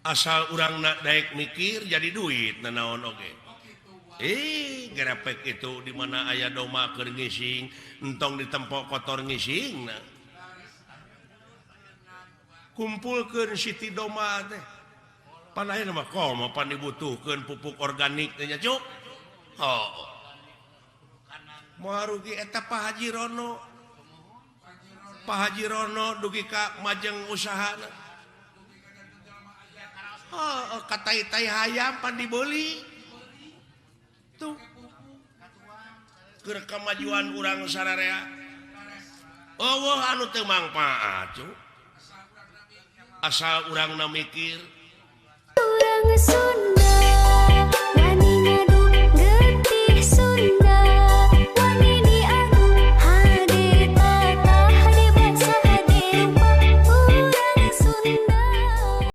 asal urang naik mikir jadi duit nanaon oge gerepek itu di mana aya doma keur ngising entong ditempok kotor ngising kumpulkeun siti doma teh pan aya mah komo pan dibutuhkeun pupuk organik teh nya cuk oh moal rugi eta Pak Haji Rono dugi ka majeng usahana katai-tai hayam pan dibeli tuh keur kemajuan urang sararea anu teu mangpaat cu asal urang na mikir Urang Sunda